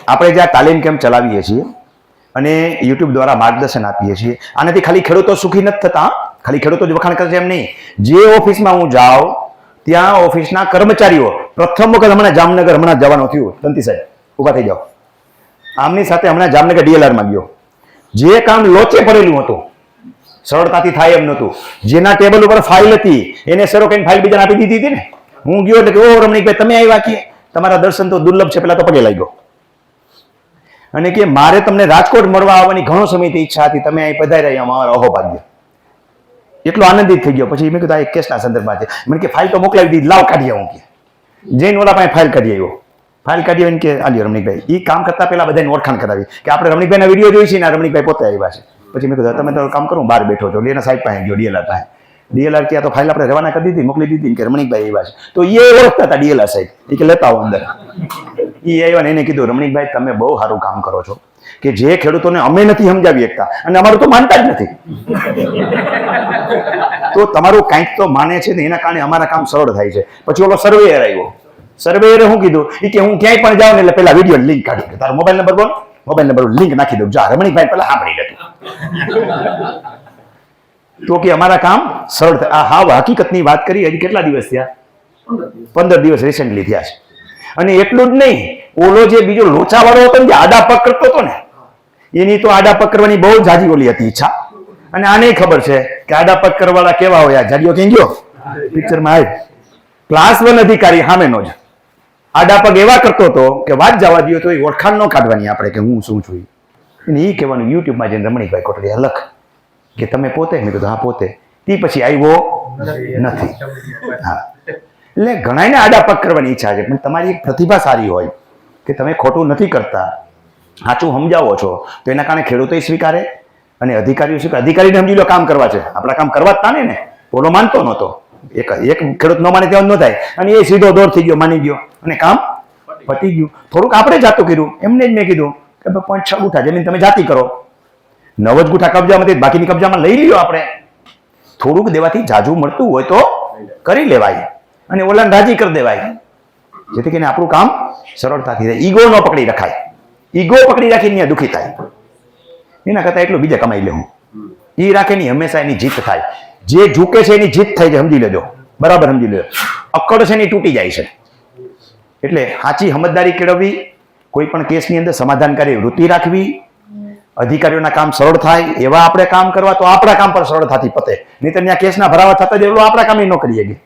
આપણે જે આ તાલીમ કેમ્પ ચલાવીએ છીએ અને યુટ્યુબ દ્વારા માર્ગદર્શન આપીએ છીએ, આનાથી ખાલી ખેડૂતો સુખી નથી થતા, ખાલી ખેડૂતો જ વખાણ કરશે એમ નહીં. જે ઓફિસમાં હું જાઉં ત્યાં ઓફિસના કર્મચારીઓ પ્રથમ વખત હમણાં જામનગર હમણાં જવાનું થયું, તંતી સાહેબ ઊભા થઈ જાઓ, આમની સાથે હમણાં જામનગર ડીએલઆરમાં ગયો. જે કામ લોચે પડેલું હતું, સરળતાથી થાય એમ નહોતું, જેના ટેબલ ઉપર ફાઇલ હતી એને સરો કઈ ફાઇલ બીજાને આપી દીધી હતી ને, હું ગયો એટલે કે ઓ રમણીકભાઈ તમે આવ્યા કે તમારા દર્શન તો દુર્લભ છે, પેલા તો પગે લાગ્યો અને કે મારે તમને રાજકોટ મળવા આવવાની ઘણો સમયથી ઈચ્છા હતી, તમે અહીં પધાર્યા અમારા અહોભાગ્ય. એટલો આનંદિત થઈ ગયો. પછી મેં કીધું આ એક કેસના સંદર્ભમાં છે. મને કે ફાઇલ તો મોકલાવી દીધી, લાવ કાઢી આવું કે જઈને ઓલા પાસે ફાઇલ કાઢી આવ્યો. ફાઇલ કાઢી આવીને કે આલ્યો રમણીકભાઈ, એ કામ કરતા પહેલા બધાને ઓળખાણ કરાવી કે આપણે રમણીકભાઈના વિડીયો જોઈ છે ને રમણીકભાઈ પોતે આવ્યા છે. પછી મેં કીધું તમે તો કામ કરો, બહાર બેઠો છો, એના સાહેબ પાસે ગયો ડીએલઆર પાસે. ડીએલઆર ક્યાં તો ફાઇલ આપણે રવાના કરી દીધી, મોકલી દીધી કે રમણીકભાઈ આવ્યા છે. તો એ ઓળખતા હતા ડીએલઆર સાહેબ, એ કે લેતા આવો અંદર. એ આવ્યા ને એને કીધું રમણીકભાઈ તમે બહુ સારું કામ કરો છો કે જે ખેડૂતોને અમે નથી સમજાવી શકતા અને અમારું તો માનતા જ નથી, તો તમારું કાંઈક તો માને છે ને એના કારણે અમારા કામ સરળ થાય છે. પછી ઓલો સર્વેયર આવ્યો, સર્વેયરે શું કીધું એ કે હું ક્યાંય પણ જાઉં ને એટલે પેલા વિડીયો લિંક કાઢી, તારો મોબાઈલ નંબર બોલ, મોબાઈલ નંબર લિંક નાખી દઉં, જા રમણીકભાઈ પેલા સાંભળી લેતું. તો કે અમારા કામ સરળ થાય. હા હકીકતની વાત કરી, હજી કેટલા દિવસ થયા? 15 દિવસ રિસેન્ટલી થયા છે. અને એટલું જ નહીં, ઓલો જે બીજો લોચાવાળો હતો ને જે આડા પગ કરતો હતો ને, એની તો આડા પગ કરવાની બહુ જાજી ઓલી હતી ઈચ્છા. અને આને ખબર છે કે આડા પગ કરવાળા કેવા હોય. આ જાડીઓ ક્યાં ગયો પિક્ચરમાં આવે, ક્લાસ 1 અધિકારી સામેનો જ આડા પગ એવા કરતો હતો કે વાત જવા દો તો એ ઓળખાણ ન કાઢવાની આપણે કે હું શું છું. અને એ કહેવાનું યુટ્યુબમાં જઈને રમણીકભાઈ કોટડિયા લખ કે તમે પોતે, મેં કીધું હા પોતે. તે પછી આવ્યો નથી. હા એટલે ઘણાને આડા પગ કરવાની ઈચ્છા છે, પણ તમારી એક પ્રતિભા સારી હોય કે તમે ખોટું નથી કરતા, સાચું સમજાવો છો, તો એના કારણે ખેડૂતો સ્વીકારે અને અધિકારીઓ સ્વીકારે. અધિકારીને સમજી લો કામ કરવા છે, આપણા કામ કરવા જ તાને ને. બોલો માનતો નહોતો, એક ખેડૂત ન માને તેવું ન થાય, અને એ સીધો દોર થઈ ગયો, માની ગયો અને કામ પતી ગયું. થોડુંક આપણે જાતું કર્યું, એમને જ મેં કીધું કે 5-6 ગુઠા જમીન તમે જાતી કરો, 9 જ ગુઠા કબજામાં, બાકીની કબજામાં લઈ લ્યો. આપણે થોડુંક દેવાથી જાજુ મળતું હોય તો કરી લેવાય અને ઓલાને રાજી કરી દેવાય, જેથી કરીને આપણું કામ સરળતાથી થાય. ઈગો ન પકડી રખાય, ઈગો પકડી રાખીને ત્યાં દુઃખી થાય. એના કરતાં એટલું બીજા કમાઈ લેવું, એ રાખે નહીં હંમેશા એની જીત થાય. જે ઝૂકે છે એની જીત થાય છે, સમજી લેજો, બરાબર સમજી લેજો. અક્કડ છે એની તૂટી જાય છે. એટલે સાચી સમજદારી કેળવવી, કોઈ પણ કેસની અંદર સમાધાનકારી વૃત્તિ રાખવી, અધિકારીઓના કામ સરળ થાય એવા આપણે કામ કરવા, તો આપણા કામ પણ સરળતાથી પતે. નહીં તો ત્યાં કેસના ભરાવા થતા જ એટલું આપણા કામ ન કરીએ.